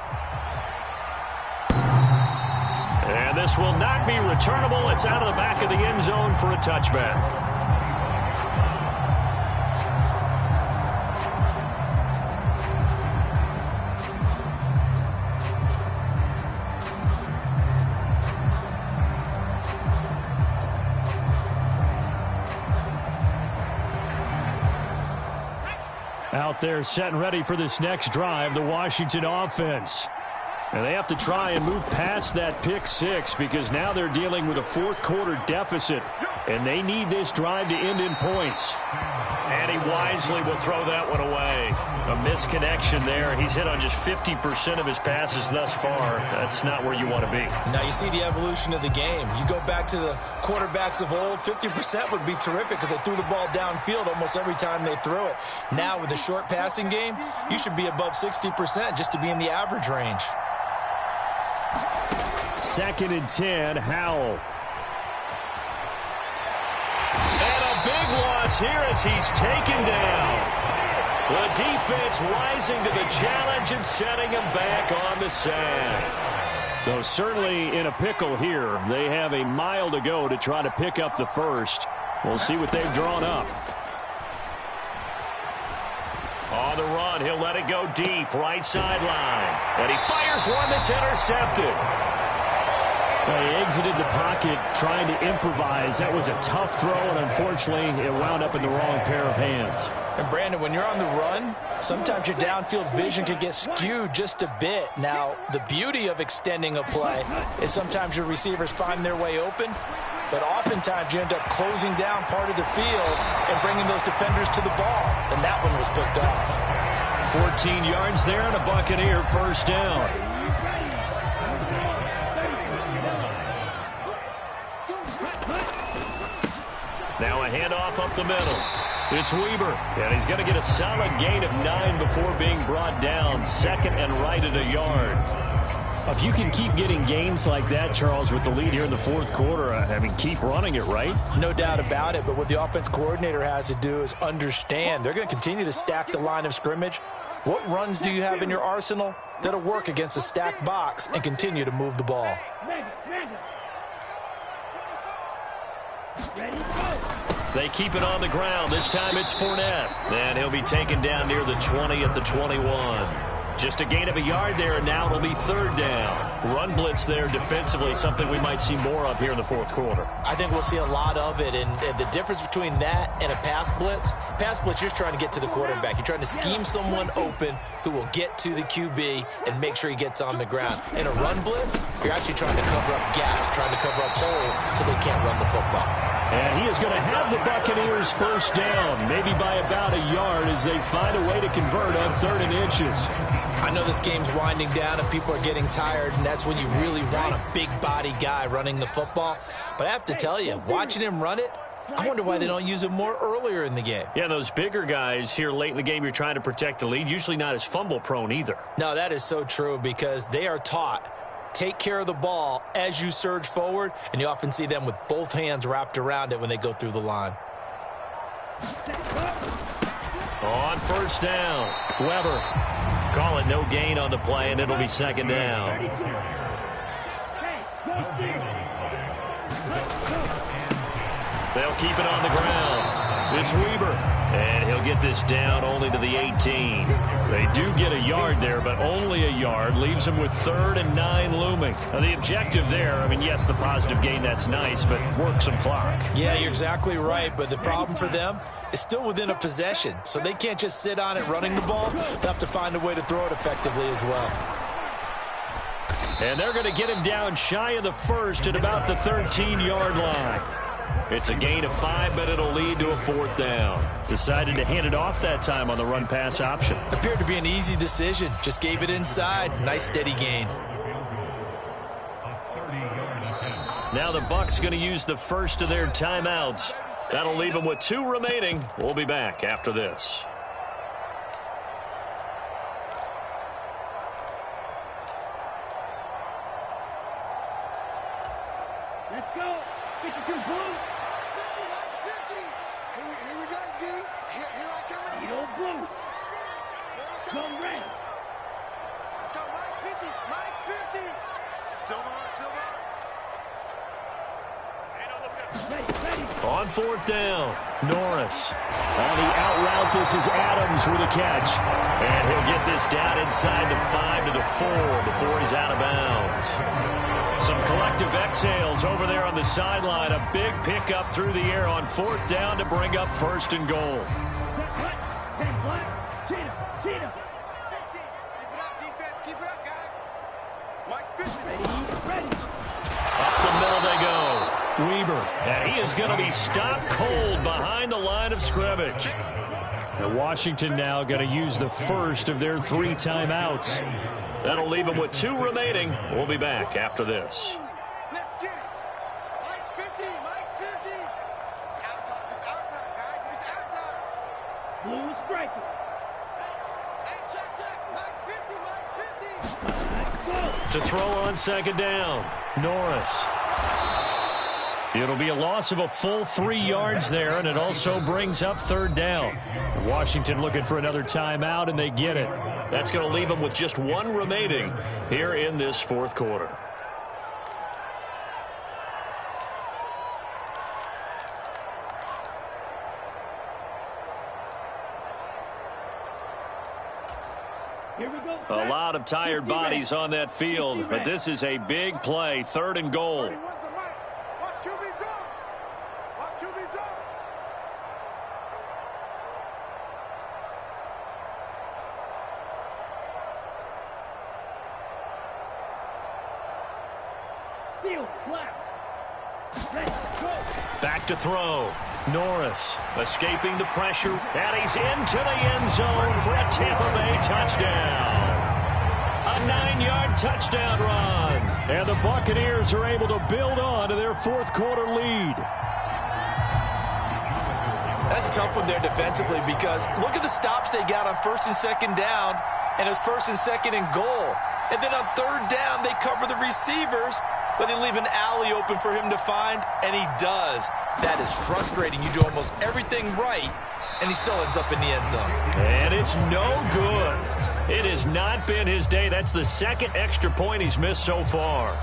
And this will not be returnable. It's out of the back of the end zone for a touchback. Out there set and ready for this next drive, the Washington offense. And they have to try and move past that pick six because now they're dealing with a fourth-quarter deficit, and they need this drive to end in points. And he wisely will throw that one away. A misconnection there. He's hit on just 50% of his passes thus far. That's not where you want to be. Now you see the evolution of the game. You go back to the quarterbacks of old, 50% would be terrific because they threw the ball downfield almost every time they threw it. Now with the short passing game, you should be above 60% just to be in the average range. 2nd and 10, Howell. And a big loss here as he's taken down. The defense rising to the challenge and setting him back on the sand. Though certainly in a pickle here. They have a mile to go to try to pick up the first. We'll see what they've drawn up. On the run, he'll let it go deep, right sideline. And he fires one that's intercepted. Well, he exited the pocket trying to improvise. That was a tough throw, and unfortunately, it wound up in the wrong pair of hands. And, Brandon, when you're on the run, sometimes your downfield vision can get skewed just a bit. Now, the beauty of extending a play is sometimes your receivers find their way open, but oftentimes you end up closing down part of the field and bringing those defenders to the ball, and that one was picked off. 14 yards there and a Buccaneer first down. Now a handoff up the middle. It's Weber, and he's going to get a solid gain of 9 before being brought down. 2nd and right at a yard. If you can keep getting gains like that, Charles, with the lead here in the fourth quarter, I mean, keep running it, right? No doubt about it, but what the offense coordinator has to do is understand they're going to continue to stack the line of scrimmage. What runs do you have in your arsenal that'll work against a stacked box and continue to move the ball? They keep it on the ground. This time it's Fournette. And he'll be taken down near the 20 at the 21. Just a gain of a yard there, and now it'll be 3rd down. Run blitz there defensively, something we might see more of here in the fourth quarter. I think we'll see a lot of it, and the difference between that and a pass blitz, you're just trying to get to the quarterback. You're trying to scheme someone open who will get to the QB and make sure he gets on the ground. In a run blitz, you're actually trying to cover up gaps, trying to cover up holes so they can't run the football. And he is going to have the Buccaneers first down, maybe by about a yard as they find a way to convert on 3rd and inches. I know this game's winding down and people are getting tired, and that's when you really want a big body guy running the football. But I have to tell you, watching him run it, I wonder why they don't use him more earlier in the game. Yeah, those bigger guys here late in the game, you're trying to protect the lead, usually not as fumble prone either. No, that is so true because they are taught take care of the ball as you surge forward, and you often see them with both hands wrapped around it when they go through the line. On first down, Weber. Call it no gain on the play, and it'll be 2nd down. They'll keep it on the ground. It's Weber, and he'll get this down only to the 18. They do get a yard there, but only a yard. Leaves them with 3rd and 9 looming. Now, the objective there, I mean, yes, the positive gain, that's nice, but work some clock. Yeah, you're exactly right, but the problem for them is still within a possession, so they can't just sit on it running the ball. They'll have to find a way to throw it effectively as well. And they're going to get him down shy of the first at about the 13-yard line. It's a gain of 5, but it'll lead to a 4th down. Decided to hand it off that time on the run-pass option. Appeared to be an easy decision. Just gave it inside. Nice steady gain. Now the Bucs going to use the first of their timeouts. That'll leave him with 2 remaining. We'll be back after this. Let's go. 52 blue. 50, Mike's 50. Here we go, D. Here I come. Eat old blue. Come red. Let's go, Mike 50. Mike 50. Silver. On 4th down, Norris. On the out route, this is Adams with a catch. And he'll get this down inside the 5 to the 4 before he's out of bounds. Some collective exhales over there on the sideline. A big pickup through the air on 4th down to bring up 1st and goal. Cheetah. 50. Keep it up, defense. Keep it up, guys. Mike's 50. Ready. Up the middle they go. Weber, and he is going to be stopped cold behind the line of scrimmage. And Washington now going to use the first of their 3 timeouts. That'll leave him with 2 remaining. We'll be back after this. Let's get it. Mike's 50. Mike's 50. It's our time. It's our time, guys. It's our time. Blue striker. Hey, check. Mike 50. Mike 50. To throw on 2nd down, Norris. It'll be a loss of a full 3 yards there, and it also brings up 3rd down. Washington looking for another timeout, and they get it. That's going to leave them with just 1 remaining here in this 4th quarter. Here we go. A lot of tired bodies on that field, but this is a big play, 3rd and goal. What's the mic? Watch QB jump. Watch QB jump. Field flat. Ready. Go. Back to throw. Norris escaping the pressure, and he's into the end zone for a Tampa Bay touchdown. A 9-yard touchdown run. And the Buccaneers are able to build on to their 4th quarter lead. That's a tough one there defensively because look at the stops they got on 1st and 2nd down, and it's 1st and 2nd and goal. And then on 3rd down, they cover the receivers, but they leave an alley open for him to find, and he does. That is frustrating. You do almost everything right, and he still ends up in the end zone. And it's no good. It has not been his day. That's the 2nd extra point he's missed so far.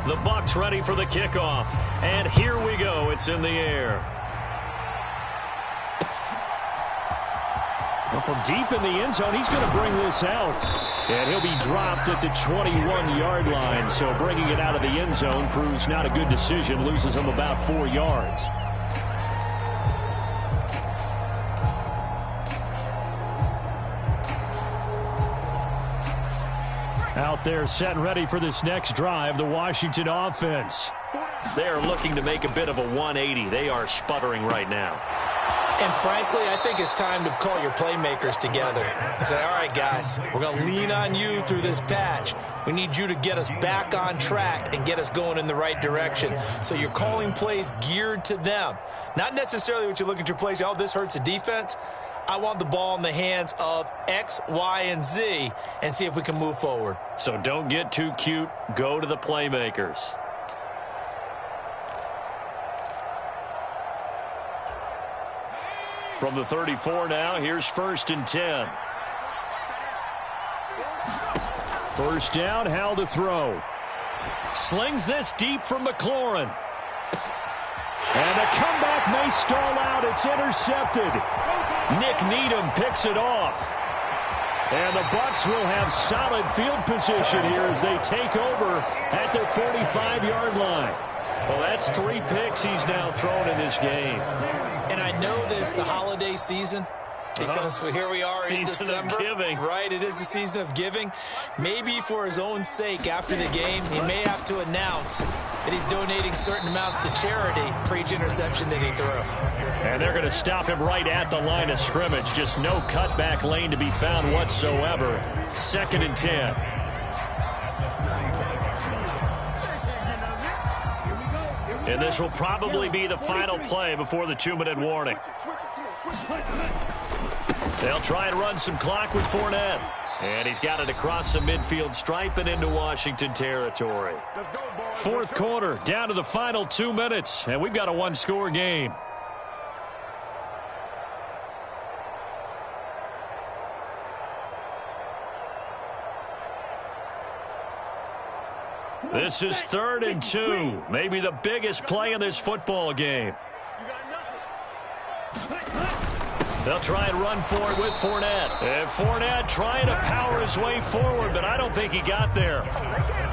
The Bucs ready for the kickoff. And here we go. It's in the air. Well, from deep in the end zone, he's going to bring this out. And he'll be dropped at the 21-yard line. So bringing it out of the end zone proves not a good decision. Loses him about 4 yards. Out there set and ready for this next drive, the Washington offense. They're looking to make a bit of a 180. They are sputtering right now. And frankly, I think it's time to call your playmakers together and say, all right, guys, we're going to lean on you through this patch. We need you to get us back on track and get us going in the right direction. So you're calling plays geared to them. Not necessarily what you look at your plays, oh, this hurts the defense. I want the ball in the hands of X, Y, and Z and see if we can move forward. So don't get too cute. Go to the playmakers. From the 34 now, here's 1st and 10. 1st down, Hal to throw. Slings this deep from McLaurin. And the comeback may stall out. It's intercepted. Nick Needham picks it off. And the Bucs will have solid field position here as they take over at their 45-yard line. Well, that's 3 picks he's now thrown in this game. And I know this, the holiday season, Because here we are in December. Season of giving. Right, it is the season of giving. Maybe for his own sake, after the game, he may have to announce that he's donating certain amounts to charity for each interception that he threw. And they're going to stop him right at the line of scrimmage. Just no cutback lane to be found whatsoever. 2nd and 10. And this will probably be the final play before the 2-minute warning. They'll try and run some clock with Fournette. And he's got it across the midfield stripe and into Washington territory. 4th quarter, down to the final 2 minutes. And we've got a one-score game. This is 3rd and 2. Maybe the biggest play in this football game. They'll try and run for it with Fournette. And Fournette trying to power his way forward, but I don't think he got there.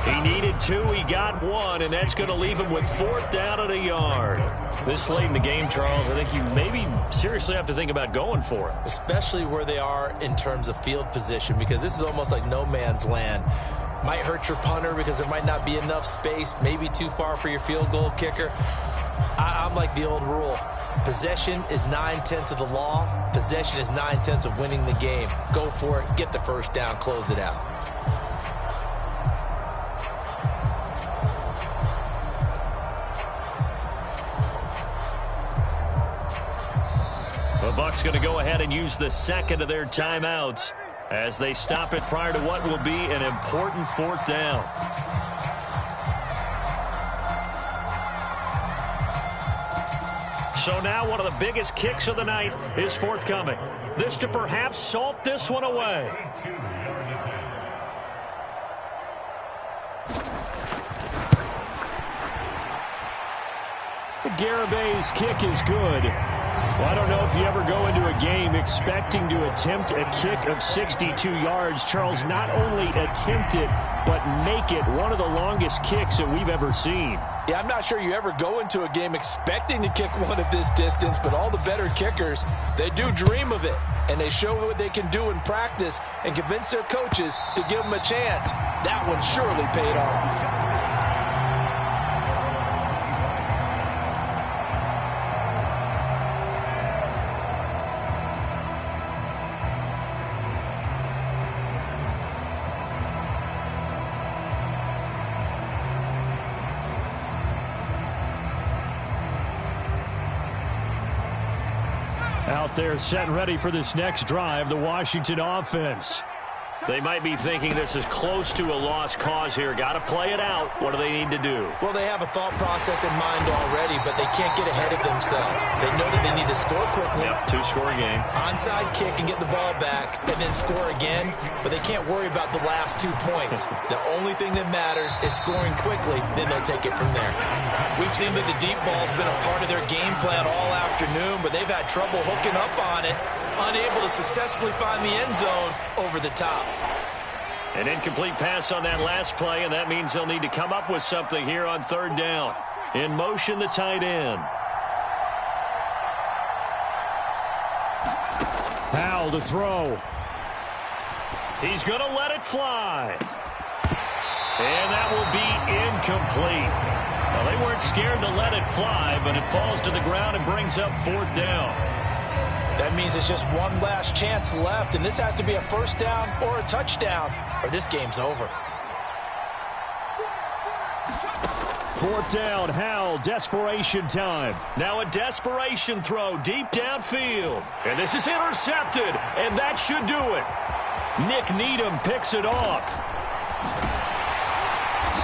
He needed 2, he got 1, and that's going to leave him with 4th down at a yard. This late in the game, Charles, I think you maybe seriously have to think about going for it. Especially where they are in terms of field position, because this is almost like no man's land. Might hurt your punter because there might not be enough space, maybe too far for your field goal kicker. I'm like the old rule. Possession is 9/10 of the law. Possession is 9/10 of winning the game. Go for it, get the first down, close it out. The Bucs going to go ahead and use the 2nd of their timeouts as they stop it prior to what will be an important 4th down. So now one of the biggest kicks of the night is forthcoming. This to perhaps salt this one away. Garabay's kick is good. Well, I don't know if you ever go into a game expecting to attempt a kick of 62 yards. Charles, not only attempt it, but make it one of the longest kicks that we've ever seen. Yeah, I'm not sure you ever go into a game expecting to kick one of this distance, but all the better kickers, they do dream of it. And they show what they can do in practice and convince their coaches to give them a chance. That one surely paid off. Out there set and ready for this next drive, the Washington offense. They might be thinking this is close to a lost cause here. Got to play it out. What do they need to do? Well, they have a thought process in mind already, but they can't get ahead of themselves. They know that they need to score quickly. Yep, 2-score game. Onside kick and get the ball back and then score again, but they can't worry about the last 2 points. The only thing that matters is scoring quickly, then they'll take it from there. We've seen that the deep ball's been a part of their game plan all afternoon, but they've had trouble hooking up on it, unable to successfully find the end zone over the top. An incomplete pass on that last play, and that means they'll need to come up with something here on 3rd down. In motion, the tight end. Powell to throw. He's going to let it fly. And that will be incomplete. Well, they weren't scared to let it fly, but it falls to the ground and brings up 4th down. That means it's just one last chance left, and this has to be a 1st down or a touchdown, or this game's over. 4th down, Howell, desperation time. Now a desperation throw deep downfield. And this is intercepted, and that should do it. Nick Needham picks it off.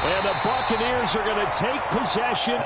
And the Buccaneers are going to take possession